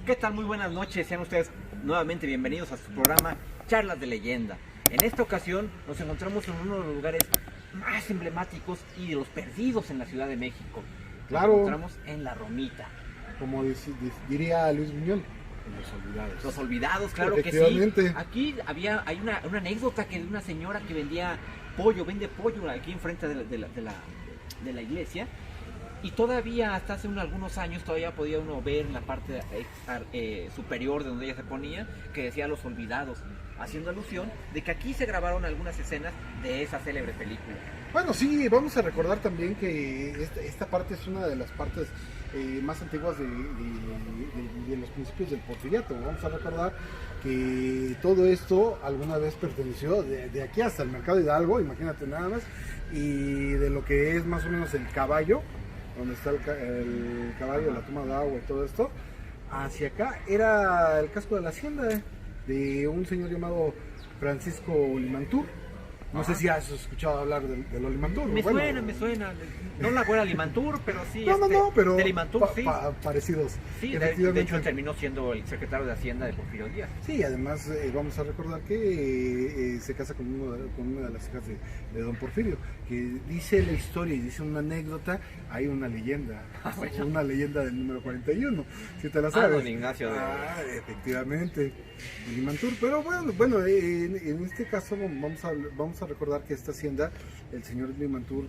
¿Qué tal? Muy buenas noches, sean ustedes nuevamente bienvenidos a su programa Charlas de Leyenda. En esta ocasión nos encontramos en uno de los lugares más emblemáticos y de los perdidos en la Ciudad de México. Claro. Nos encontramos en La Romita. Como diría Luis Buñuel, los olvidados. Los olvidados, claro que sí. Aquí hay una anécdota que de una señora que vendía pollo, vende pollo aquí enfrente de la iglesia. Y todavía hasta hace algunos años todavía podía uno ver en la parte superior de donde ella se ponía que decía Los Olvidados, haciendo alusión de que aquí se grabaron algunas escenas de esa célebre película. Bueno, sí, vamos a recordar también que esta parte es una de las partes más antiguas de los principios del Porfiriato. Vamos a recordar que todo esto alguna vez perteneció de aquí hasta el Mercado Hidalgo, imagínate nada más, y de lo que es más o menos el Caballo, donde está el caballo, la toma de agua y todo esto, hacia acá era el casco de la hacienda de un señor llamado Francisco Limantur. No sé si has escuchado hablar del Limantur. Me suena. No la abuela Limantur, pero sí. Pero de Limantur, sí. Parecidos. Sí, de hecho terminó siendo el secretario de Hacienda de Porfirio Díaz. Sí, además vamos a recordar que se casa con una de las hijas de don Porfirio, que dice la historia y dice una anécdota, hay una leyenda, una leyenda del número 41, si te la sabes. Don Ignacio. Efectivamente, Limantur. Pero bueno, en este caso vamos a recordar que esta hacienda, el señor Limantur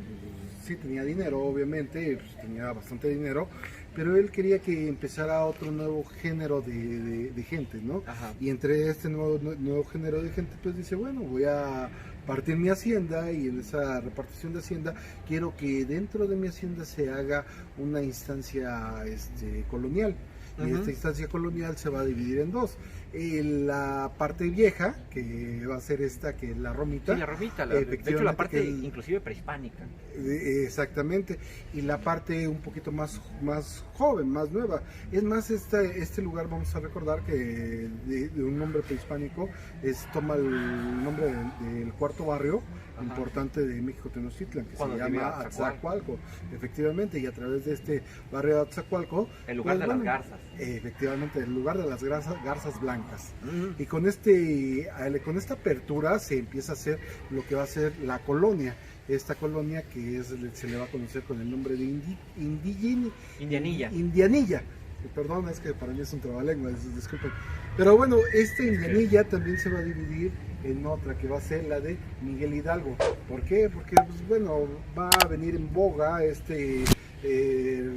sí tenía dinero, obviamente, pues, tenía bastante dinero, pero él quería que empezara otro nuevo género de gente, ¿no? Ajá. Y entre este nuevo género de gente, pues dice, bueno, voy a partir mi hacienda, y en esa repartición de hacienda quiero que dentro de mi hacienda se haga una instancia colonial. Y esta instancia colonial se va a dividir en dos. La parte vieja, que va a ser esta, que es la Romita. Sí, la Romita, de hecho la parte inclusive prehispánica. Exactamente. Y la parte un poquito más joven, más nueva. Es más, este lugar vamos a recordar que de un nombre prehispánico toma el nombre del cuarto barrio importante de México Tenochtitlan, que se llama Atzacoalco. Efectivamente, y a través de este barrio de Atzacoalco, el lugar de las garzas. Efectivamente, el lugar de las garzas blancas. Y con esta apertura se empieza a hacer lo que va a ser la colonia. Esta colonia que se le va a conocer con el nombre de Indianilla. Perdón, es que para mí es un trabalenguas, disculpen. Pero bueno, Indianilla también se va a dividir en otra, que va a ser la de Miguel Hidalgo. ¿Por qué? Porque, pues, bueno, va a venir en boga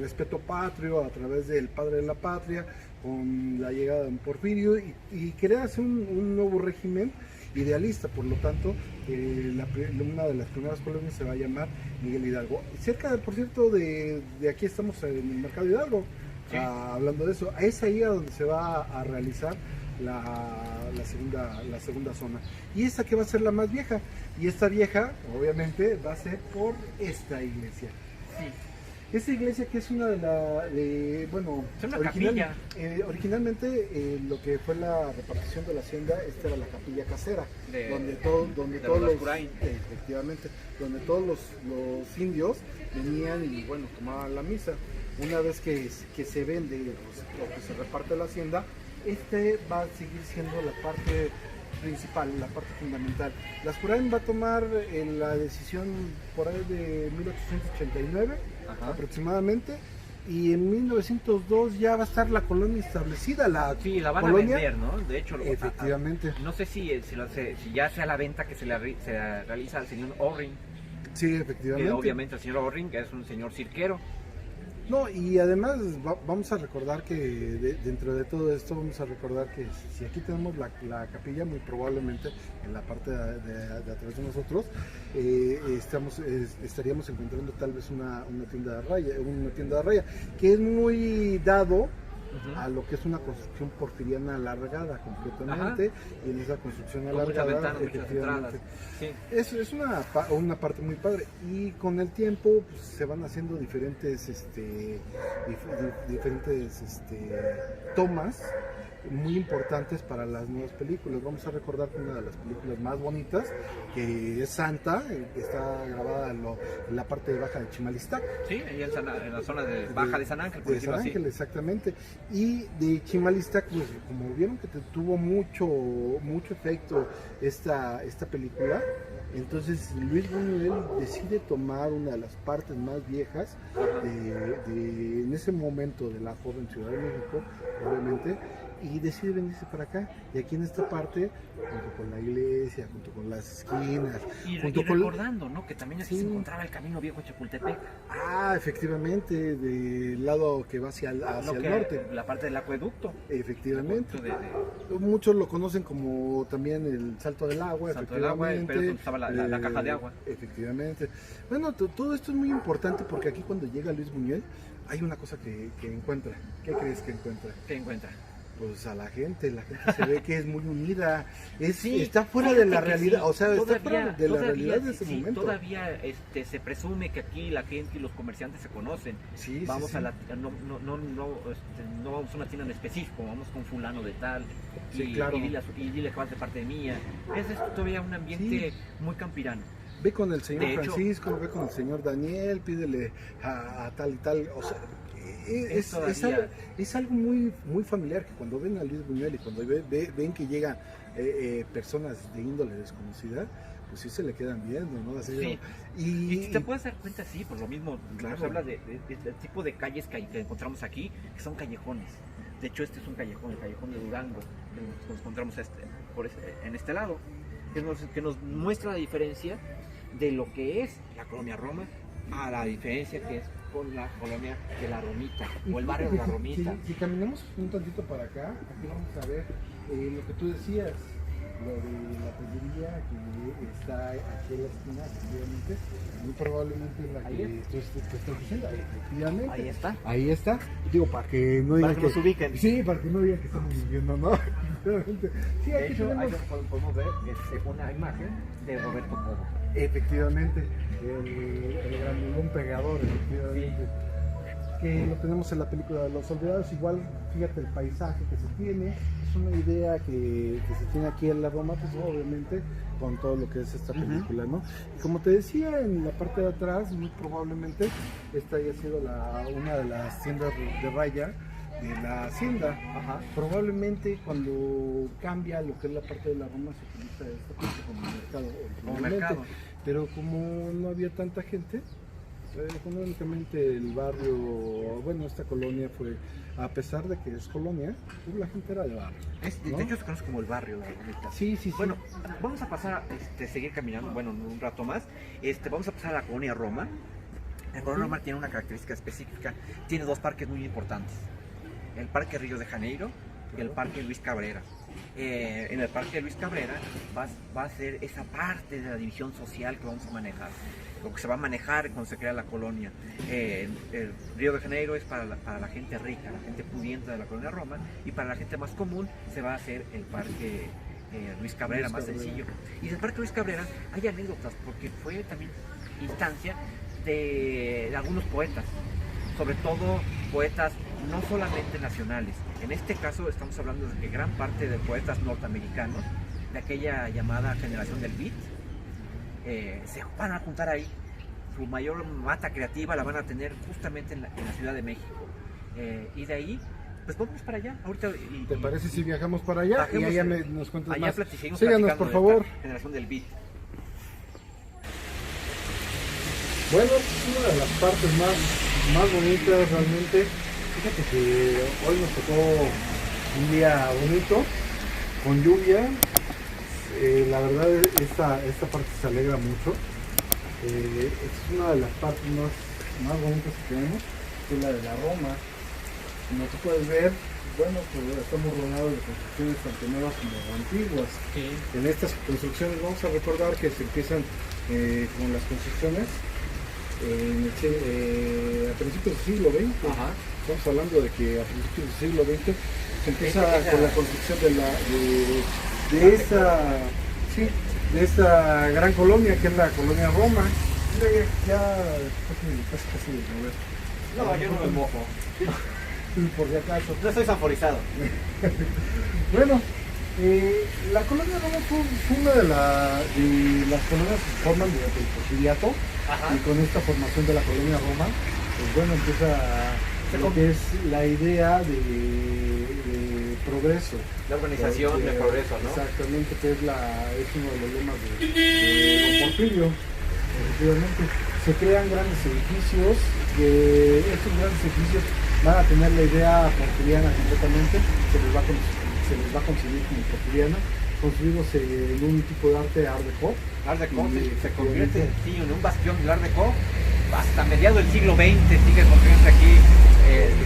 respeto patrio a través del padre de la patria, con la llegada de Porfirio, y querer hacer un nuevo régimen idealista. Por lo tanto, una de las primeras colonias se va a llamar Miguel Hidalgo. Cerca, por cierto, de aquí estamos en el Mercado Hidalgo. Sí. Hablando de eso, es ahí a donde se va a realizar la segunda zona, y esta que va a ser la más vieja, y esta vieja obviamente va a ser por esta iglesia. Sí. Esta iglesia, que es una es una capilla. Originalmente la que fue la repartición de la hacienda, esta era la capilla casera, donde todos los indios venían y tomaban la misa. Una vez que se vende, o que se reparte la hacienda, va a seguir siendo la parte principal, la parte fundamental. La Ascurain va a tomar la decisión por ahí de 1889 aproximadamente, y en 1902 ya va a estar la colonia establecida. La van colonia, a vender, ¿no? De hecho, efectivamente. No sé si ya sea la venta que se realiza al señor Orring. Sí, efectivamente. Que obviamente el señor Orring es un señor cirquero. No, y además vamos a recordar que dentro de todo esto, vamos a recordar que si aquí tenemos la capilla, muy probablemente en la parte de atrás de nosotros estaríamos encontrando tal vez una tienda de raya, que es muy dado a lo que es una construcción porfiriana alargada completamente. Y en esa construcción alargada, efectivamente, sí. Es una parte muy padre, y con el tiempo pues, se van haciendo diferentes tomas muy importantes para las nuevas películas. Vamos a recordar que una de las películas más bonitas, que es Santa, que está grabada en la parte baja de Chimalistac. Sí, ahí en la zona baja de San Ángel, por decirlo así. Exactamente. Y de Chimalistac, pues como vieron que tuvo mucho efecto esta película, entonces Luis Buñuel decide tomar una de las partes más viejas en ese momento de la joven Ciudad de México, obviamente, y decide venirse para acá. Y aquí en esta parte, junto con la iglesia, junto con las esquinas, y recordando, ¿no? Que también aquí se encontraba el camino viejo de Chapultepec. Efectivamente, del lado que va hacia el norte. La parte del acueducto. Efectivamente. Muchos lo conocen como también el Salto del Agua. Salto del Agua, pero donde estaba la caja de agua. Efectivamente. Bueno, todo esto es muy importante porque aquí cuando llega Luis Buñuel hay una cosa que encuentra. ¿Qué crees que encuentra? ¿Qué encuentra? Pues a la gente se ve que es muy unida, está fuera de la realidad, o sea, está fuera de la realidad de ese momento. Todavía se presume que aquí la gente y los comerciantes se conocen. Vamos a no vamos a una tienda en específico, vamos con fulano de tal, claro. y dile que vas de parte mía. Es todavía un ambiente muy campirano. Ve con el señor Francisco, ve con el señor Daniel, pídele a tal y tal, o sea, es algo muy, muy familiar, que cuando ven a Luis Buñuel y cuando ven que llegan personas de índole desconocida, pues sí se le quedan viendo, ¿no? Así sí. Y te puedes dar cuenta, sí, por lo mismo, claro. Nos habla del tipo de calles que encontramos aquí, que son callejones. De hecho, este es un callejón, el callejón de Durango, que nos encontramos en este lado, que nos muestra la diferencia de lo que es la colonia Roma a la diferencia que es con la colonia de la Romita, o el barrio de la Romita. Si caminamos un tantito para acá, aquí vamos a ver lo que tú decías, lo de la pollería que está aquí en la esquina, efectivamente, muy probablemente es la que tú estás diciendo, efectivamente. Ahí está. Ahí está. Digo, para que no digan que nos ubiquen. Sí, para que no digan que estamos viviendo, ¿no? Sí, de hecho, ahí podemos ver una imagen de Roberto Cobo. Efectivamente, el granulón pegador, efectivamente. Sí. Que lo tenemos en la película de Los Olvidados. Igual, fíjate el paisaje que se tiene, es una idea que se tiene aquí en la Roma, pues obviamente con todo lo que es esta película, ¿no? Y como te decía, en la parte de atrás, muy probablemente esta haya sido una de las tiendas de raya de la hacienda. Probablemente cuando cambia lo que es la parte de la Roma se utiliza esta parte como mercado, pero como no había tanta gente, económicamente el barrio, bueno, esta colonia fue, a pesar de que es colonia, pues la gente era de barrio, ¿no? De hecho se conoce como el barrio de la Romita. Sí. Bueno, vamos a pasar a seguir caminando, bueno, un rato más. Vamos a pasar a la colonia Roma. La colonia Roma tiene una característica específica, tiene dos parques muy importantes. El Parque Río de Janeiro y el Parque Luis Cabrera. En el Parque Luis Cabrera va a ser esa parte de la división social que vamos a manejar, lo que se va a manejar cuando se crea la colonia. El Río de Janeiro es para la gente rica, la gente pudiente de la colonia Roma, y para la gente más común se va a hacer el Parque Luis Cabrera, más sencillo. Y del Parque Luis Cabrera hay anécdotas, porque fue también instancia de algunos poetas, sobre todo poetas no solamente nacionales. En este caso estamos hablando de que gran parte de poetas norteamericanos, de aquella llamada generación del beat, se van a juntar ahí. Su mayor mata creativa la van a tener justamente en la Ciudad de México. Y de ahí, pues vamos para allá. Ahorita, ¿te parece si viajamos para allá? Y allá nos cuentas allá más. Síganos, por favor. Generación del beat. Bueno, es una de las partes más bonitas realmente. Fíjate que hoy nos tocó un día bonito, con lluvia. La verdad, esta parte se alegra mucho. Es una de las partes más bonitas que tenemos, que es la de la Roma. Como tú puedes ver, bueno, pues estamos rodeados de construcciones tanto nuevas como antiguas. Sí. En estas construcciones vamos a recordar que se empiezan con las construcciones a principios del siglo XX. Estamos hablando de que a principios del siglo XX se empieza con la construcción de esta gran colonia que es la colonia Roma. Ya casi de mover. No, yo no me mojo. por si acaso. No estoy sanforizado. Bueno, la colonia Roma fue una de las colonias que se forman durante el Porfiriato. Y con esta formación de la colonia Roma, pues bueno, empieza lo que es la idea de progreso. La organización de progreso, ¿no? Exactamente, que es uno de los lemas de Porfirio. Efectivamente, se crean grandes edificios, que estos grandes edificios van a tener la idea porfiriana completamente, se les va a concebir como porfiriana, construidos en un tipo de arte Art Deco. Art Deco se convierte en un bastión del Art Deco. Hasta mediados del siglo XX sigue construyéndose aquí,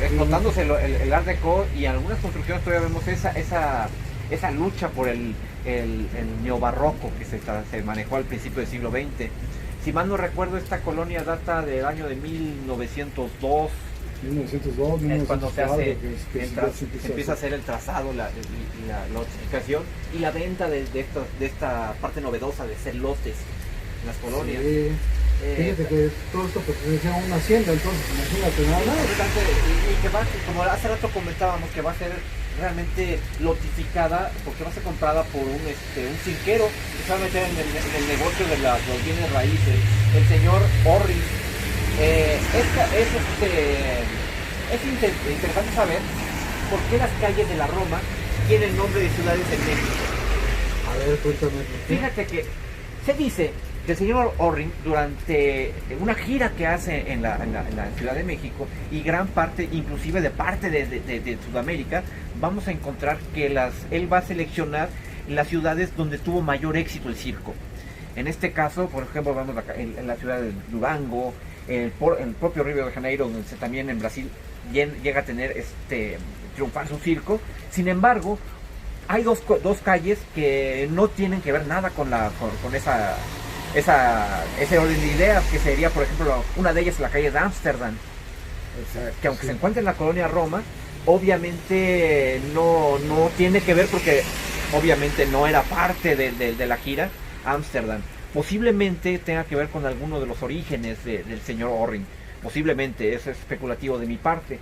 explotándose el Art Deco, y en algunas construcciones todavía vemos esa lucha por el neobarroco que se manejó al principio del siglo XX. Si mal no recuerdo, esta colonia data del año de 1902. 1902, es cuando se empieza a hacer el trazado, la notificación y la venta de esta parte novedosa de ser lotes en las colonias. Sí. Fíjate que todo esto pertenecía a una hacienda, entonces imagínate nada. Y que va, como hace rato comentábamos, que va a ser realmente lotificada, porque va a ser comprada por un finquero que se va a meter en el negocio de los bienes raíces, el señor Orri. Es interesante saber por qué las calles de la Roma tienen nombre de ciudades en México. A ver, cuéntame. Fíjate que se dice que el señor Orrin, durante una gira que hace en la Ciudad de México, y gran parte, inclusive de parte de Sudamérica, vamos a encontrar que él va a seleccionar las ciudades donde tuvo mayor éxito el circo. En este caso, por ejemplo, vamos en la ciudad de Durango, el propio Río de Janeiro, donde también en Brasil llega a tener triunfar su circo. Sin embargo, hay dos calles que no tienen que ver nada con ese orden de ideas, que sería, por ejemplo, una de ellas la calle de Ámsterdam, que aunque se encuentra en la colonia Roma, obviamente no tiene que ver, porque obviamente no era parte de la gira Ámsterdam. Posiblemente tenga que ver con alguno de los orígenes del señor Orrin. Posiblemente, es especulativo de mi parte.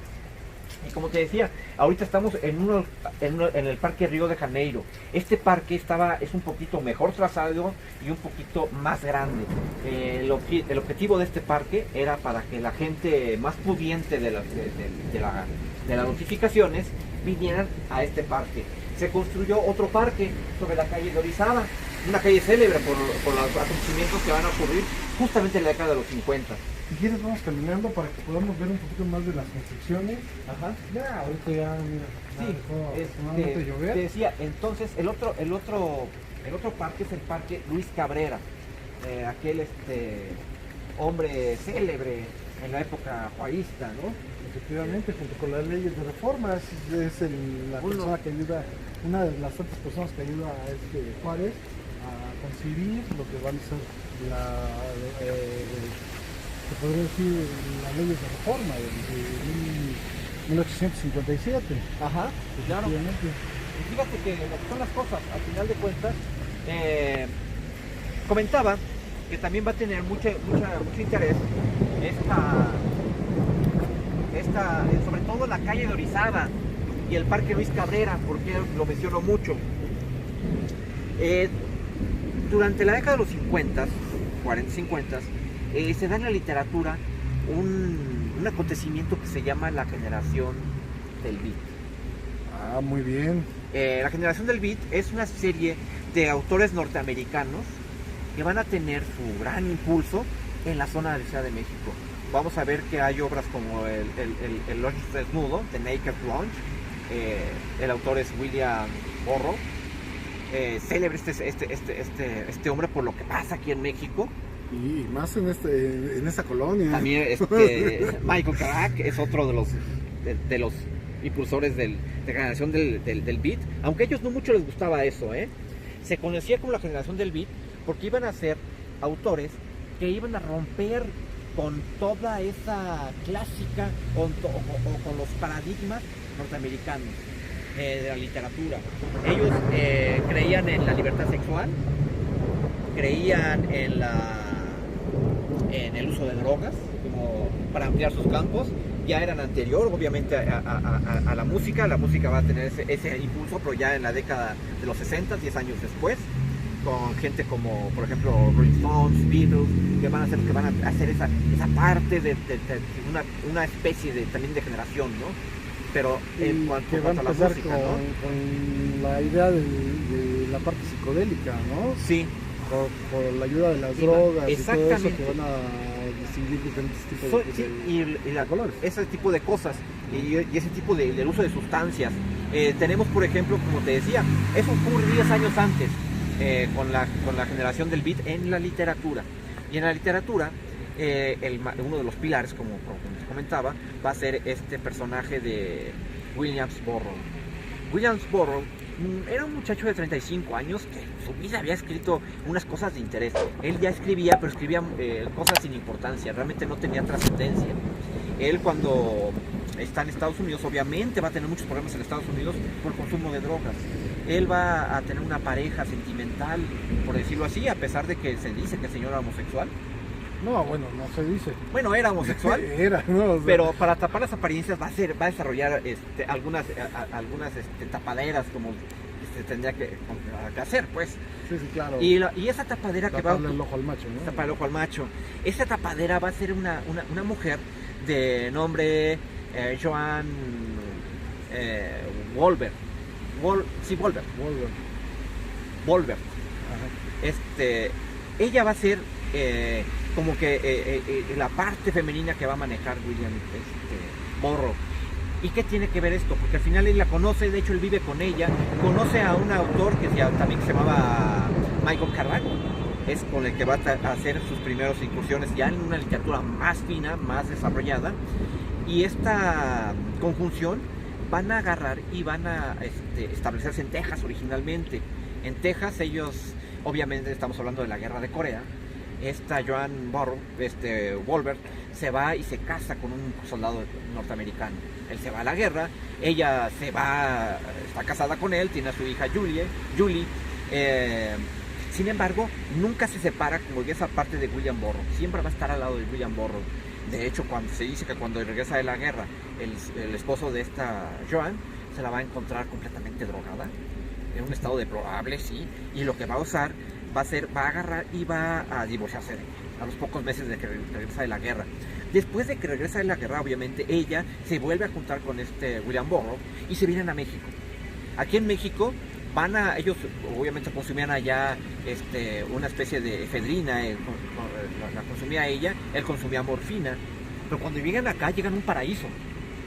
Y como te decía, ahorita estamos en el Parque Río de Janeiro. Este parque es un poquito mejor trazado y un poquito más grande. El objetivo de este parque era para que la gente más pudiente de las notificaciones vinieran a este parque. Se construyó otro parque sobre la calle de Orizaba, una calle célebre por los acontecimientos que van a ocurrir justamente en la década de los 50. Si quieres vamos caminando para que podamos ver un poquito más de las construcciones. Ajá. Ya, ahorita ya, mira, sí, llover. Te decía, entonces el otro parque es el Parque Luis Cabrera, aquel hombre célebre en la época juarista, ¿no? Efectivamente, junto con las leyes de reforma, es la persona que ayuda, una de las tantas personas que ayuda a Juárez a concebir lo que van a ser se podría decir las leyes de reforma de 1857. Ajá, claro. Y fíjate que son las cosas, al final de cuentas, comentaba que también va a tener mucho interés sobre todo la calle de Orizaba y el Parque Luis Cabrera, porque lo menciono mucho. Durante la década de los 50, 40-50, se da en la literatura un acontecimiento que se llama la generación del beat. Ah, muy bien. La generación del beat es una serie de autores norteamericanos que van a tener su gran impulso en la zona de la Ciudad de México. Vamos a ver que hay obras como el Lunch Desnudo, The Naked Lunch. El autor es William Burroughs. Célebre este hombre por lo que pasa aquí en México. Y más en esta colonia. También Michael Carac es otro de los impulsores de la generación del beat. Aunque a ellos no mucho les gustaba eso, se conocía como la generación del beat porque iban a ser autores que iban a romper con toda esa clásica o con los paradigmas norteamericanos de la literatura. Ellos creían en la libertad sexual, creían en el uso uso de drogas, como para ampliar sus campos. Ya eran anterior, obviamente, a la música. La música va a tener ese impulso, pero ya en la década de los 60, 10 años después, con gente como, por ejemplo, Rolling Stones, Beatles, que van a hacer esa parte de una especie también de generación, ¿no? Pero en cuanto a la música, ¿no? Con la idea de la parte psicodélica, ¿no? Sí. Por la ayuda de las drogas y todo eso, que van a distinguir diferentes tipos de colores. Ese tipo de cosas y ese tipo del uso de sustancias. Tenemos, por ejemplo, como te decía, eso ocurre 10 años antes con la generación del beat en la literatura. Y en la literatura, uno de los pilares, como te comentaba, va a ser este personaje de Williams Burroughs. Williams Burroughs era un muchacho de 35 años que en su vida había escrito unas cosas de interés. Él ya escribía, pero escribía cosas sin importancia, realmente no tenía trascendencia. Él, cuando está en Estados Unidos, obviamente va a tener muchos problemas en Estados Unidos por el consumo de drogas. Él va a tener una pareja sentimental, por decirlo así, a pesar de que se dice que el señor era homosexual. No, bueno, no se dice. Bueno, era homosexual. Era, no, o sea, pero para tapar las apariencias va a desarrollar algunas tapaderas, como tendría que hacer, pues. Sí, claro. Y esa tapadera que va a taparle el ojo al macho, ¿no? Tapar el ojo al macho. Esa tapadera va a ser una mujer de nombre Joan Wolbert. Wolbert. Ella va a ser como que la parte femenina que va a manejar William Burroughs. ¿Y qué tiene que ver esto? Porque al final él la conoce, de hecho él vive con ella, conoce a un autor que también se llamaba Michael Carrack, es con el que va a hacer sus primeras incursiones ya en una literatura más fina, más desarrollada, y esta conjunción van a agarrar y van a establecerse en Texas originalmente. En Texas ellos, obviamente estamos hablando de la guerra de Corea, esta Joan Wolbert se va y se casa con un soldado norteamericano. Él se va a la guerra, ella está casada con él, tiene a su hija Julie. Sin embargo, nunca se separa como esa parte de William Burroughs, siempre va a estar al lado de William Burroughs. De hecho, se dice que cuando regresa de la guerra, el esposo de esta Joan se la va a encontrar completamente drogada, en un estado deplorable, sí, y lo que va a usar va a agarrar y va a divorciarse de ella a los pocos meses de que regresa de la guerra. Después de que regresa de la guerra, obviamente, ella se vuelve a juntar con William Burroughs y se vienen a México. Aquí en México ellos obviamente consumían allá una especie de efedrina, la consumía ella, él consumía morfina, pero cuando llegan acá llegan a un paraíso.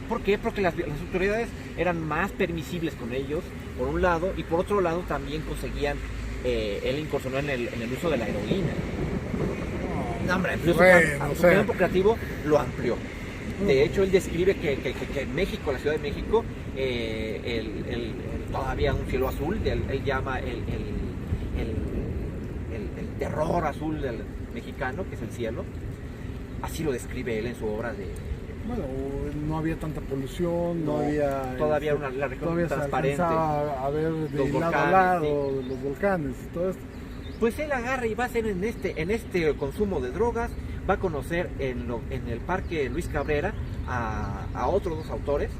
¿Por qué? Porque las autoridades eran más permisibles con ellos, por un lado, y por otro lado también conseguían, él incursionó en el uso de la heroína. No, hombre, su campo creativo lo amplió. De hecho, él describe que en México, la Ciudad de México, todavía un cielo azul, él llama el terror azul del mexicano, que es el cielo. Así lo describe él en su obra de... Bueno, no había tanta polución, no había... Todavía la región transparente. A ver de lado a lado, los volcanes y todo esto. Pues él agarra y va a hacer en este consumo de drogas, va a conocer en el Parque Luis Cabrera a otros dos autores,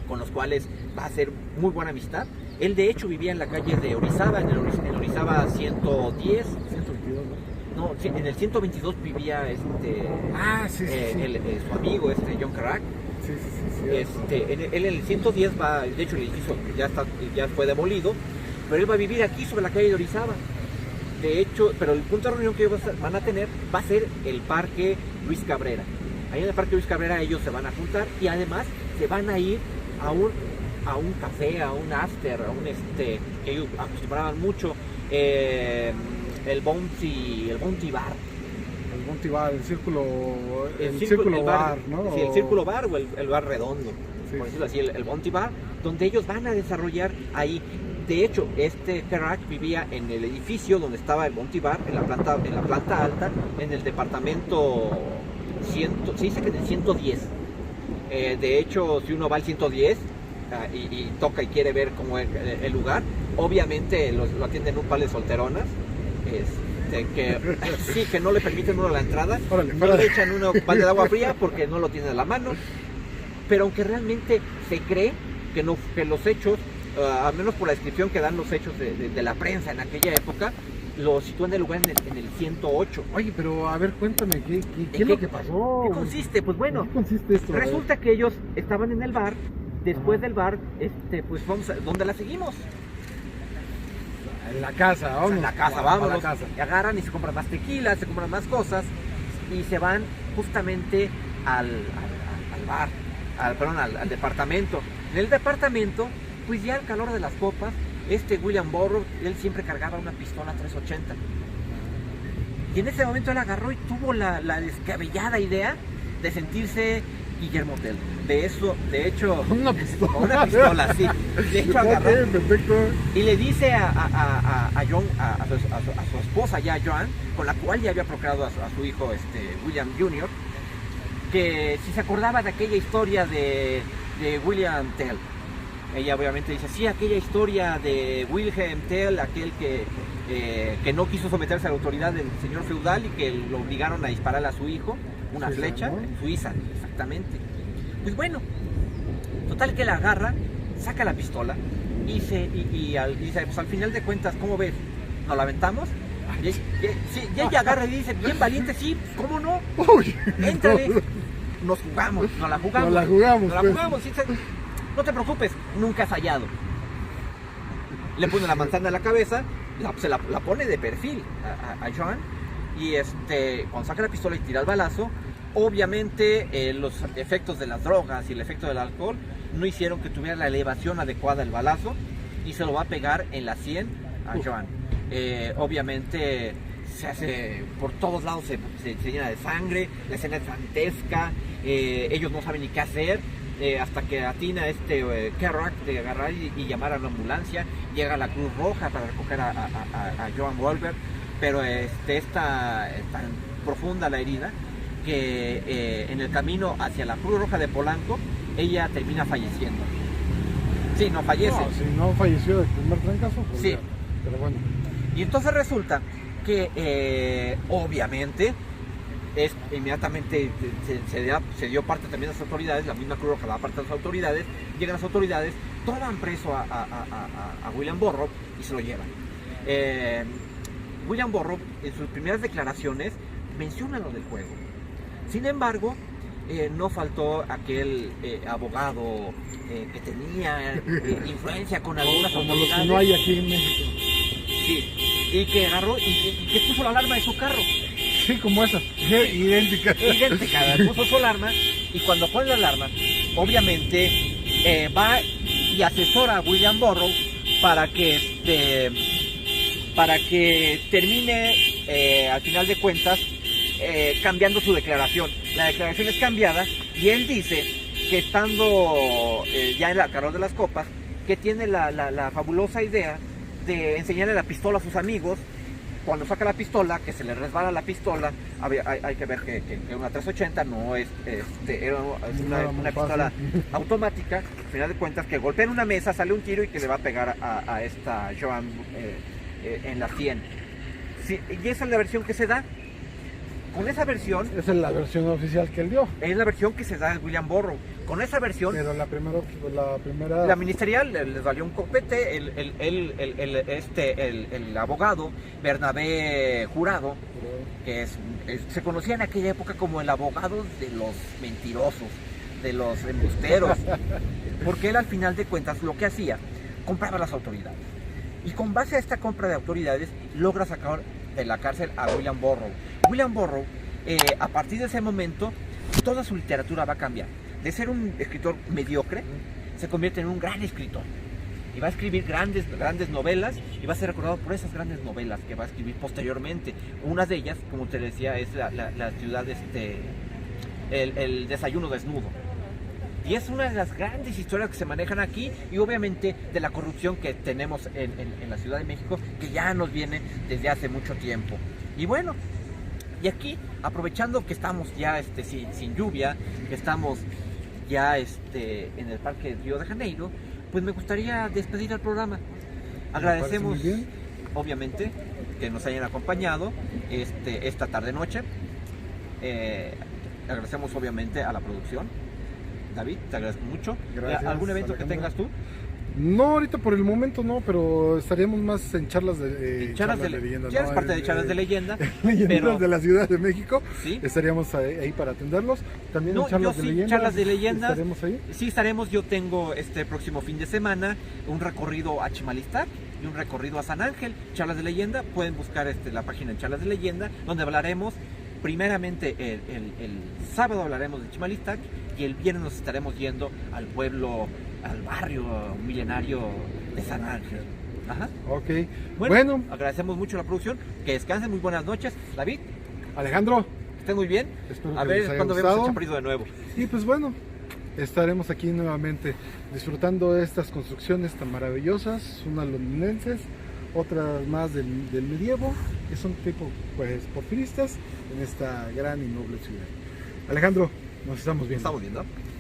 con los cuales va a hacer muy buena amistad. Él de hecho vivía en la calle de Orizaba, en Orizaba 110. 122, ¿no? No, en el 122 vivía su amigo, John Carrack. Él en el 110 va, de hecho el edificio ya fue demolido, pero él va a vivir aquí sobre la calle de Orizaba. De hecho, pero el punto de reunión que ellos van a tener va a ser el Parque Luis Cabrera. Ahí en el Parque Luis Cabrera ellos se van a juntar y además se van a ir a un café, a un after, que ellos acostumbraban mucho, el Bounty Bar. El Bounty Bar, el círculo bar, ¿no? Sí, el círculo bar o el bar redondo, sí, por decirlo así, el Bounty Bar, donde ellos van a desarrollar ahí. De hecho, Carrack vivía en el edificio donde estaba el Bounty Bar, en la planta alta, en el departamento se dice que en el 110. De hecho, si uno va al 110 y toca y quiere ver cómo es el lugar, obviamente lo atienden un par de solteronas, que no le permiten uno la entrada, Órale, no le echan una balde de agua fría porque no lo tiene a la mano, pero aunque realmente se cree que los hechos, al menos por la descripción que dan los hechos de la prensa en aquella época, lo sitúan en el lugar en el 108. Oye, pero a ver, cuéntame, ¿qué es lo que pasó? ¿Qué consiste? Pues bueno, ¿qué consiste esto? Resulta que ellos estaban en el bar, después del bar, pues vamos a, ¿dónde la seguimos? En la casa, vamos. En la casa, vámonos. A la casa. Y agarran y se compran más tequila, se compran más cosas y se van justamente al bar, al departamento. En el departamento, pues ya al calor de las copas, William Burroughs, él siempre cargaba una pistola 380. Y en ese momento él agarró y tuvo la descabellada idea de sentirse Guillermo Tell. De hecho, una pistola, sí. De hecho, agarró perfecto. y le dice a John, a su esposa ya, Joan, con la cual ya había procreado a su hijo William Jr., que si se acordaba de aquella historia de William Tell. Ella obviamente dice, sí, aquella historia de Wilhelm Tell, aquel que no quiso someterse a la autoridad del señor feudal y que lo obligaron a dispararle a su hijo una flecha, ¿no? En Suiza, exactamente. Pues bueno, total que la agarra, saca la pistola y dice, pues al final de cuentas, ¿cómo ves? ¿Nos la aventamos? Y ella agarra y dice, bien valiente, sí, pues, ¿cómo no? Éntrale, nos la jugamos. ¿Sí? No te preocupes, nunca has fallado. Le pone la manzana en la cabeza, la pone de perfil a Joan, y cuando saca la pistola y tira el balazo, obviamente los efectos de las drogas y el efecto del alcohol no hicieron que tuviera la elevación adecuada el balazo, y se lo va a pegar en la 100 a Joan. Obviamente se hace, por todos lados se llena de sangre, la escena es dantesca, ellos no saben ni qué hacer. Hasta que atina Kerouac de agarrar y llamar a la ambulancia, llega la Cruz Roja para recoger a Joan Wolbert, pero es tan profunda la herida que en el camino hacia la Cruz Roja de Polanco ella termina falleciendo. Sí, no fallece. No, si no falleció del primer trancazo, pues sí. Ya, pero bueno. Y entonces resulta que obviamente inmediatamente se dio parte también de las autoridades, la misma Cruz Roja da parte de las autoridades, llegan las autoridades, toman preso a William Burroughs y se lo llevan. William Burroughs en sus primeras declaraciones menciona lo del juego. Sin embargo, no faltó aquel abogado que tenía influencia con algunas autoridades. Como los que no hay aquí en México. Sí, y que agarró y que puso la alarma de su carro. Sí, como esa, idéntica, puso su alarma, y cuando pone la alarma, obviamente va y asesora a William Burroughs para que termine al final de cuentas cambiando su declaración. La declaración es cambiada y él dice que estando ya en la calor de las copas, que tiene la fabulosa idea de enseñarle la pistola a sus amigos. Cuando saca la pistola, que se le resbala la pistola, hay que ver que una 380 no es, era una pistola automática. Al final de cuentas, que golpea en una mesa, sale un tiro y que le va a pegar a esta Joan en la 100. Sí, y esa es la versión que se da. Con esa versión... Esa es la versión oficial que él dio. Es la versión que se da en William Burroughs. Con esa versión... Pero la primera... La ministerial les valió un copete. El abogado Bernabé Jurado, que se conocía en aquella época como el abogado de los mentirosos, de los embusteros. Porque él al final de cuentas lo que hacía, compraba a las autoridades. Y con base a esta compra de autoridades, logra sacar de la cárcel a William Burroughs. William Burroughs, a partir de ese momento, toda su literatura va a cambiar. De ser un escritor mediocre, se convierte en un gran escritor. Y va a escribir grandes novelas, y va a ser recordado por esas grandes novelas que va a escribir posteriormente. Una de ellas, como te decía, es la ciudad, el desayuno desnudo. Y es una de las grandes historias que se manejan aquí, y obviamente de la corrupción que tenemos en la Ciudad de México, que ya nos viene desde hace mucho tiempo. Y bueno, y aquí, aprovechando que estamos ya sin lluvia, que estamos ya en el Parque Río de Janeiro, pues me gustaría despedir el programa. Agradecemos, obviamente, que nos hayan acompañado esta tarde-noche. Agradecemos obviamente a la producción. David, te agradezco mucho. Gracias, ¿Algún evento que tengas tú? No, ahorita por el momento no, pero estaríamos más en charlas de leyenda. Ya eres parte de charlas de leyenda. Leyendas de la Ciudad de México. ¿Sí? Estaríamos ahí para atenderlos. También en charlas de leyenda. ¿Estaremos ahí? Sí, estaremos. Yo tengo este próximo fin de semana un recorrido a Chimalistac y un recorrido a San Ángel. Charlas de leyenda. Pueden buscar la página en Charlas de Leyenda, donde hablaremos. Primeramente el sábado hablaremos de Chimalistac y el viernes nos estaremos yendo al pueblo, al barrio milenario de San Ángel. Ajá. Ok. Bueno, agradecemos mucho la producción. Que descansen, muy buenas noches. David. Alejandro. Que estén muy bien. Espero a que ver les haya cuándo gustado. vemos el Chaparrito de nuevo. Y pues bueno, estaremos aquí nuevamente disfrutando de estas construcciones tan maravillosas, unas londinenses, otras más del medievo, que son tipo pues porfiristas en esta gran y noble ciudad. Alejandro, nos estamos viendo. Nos estamos viendo.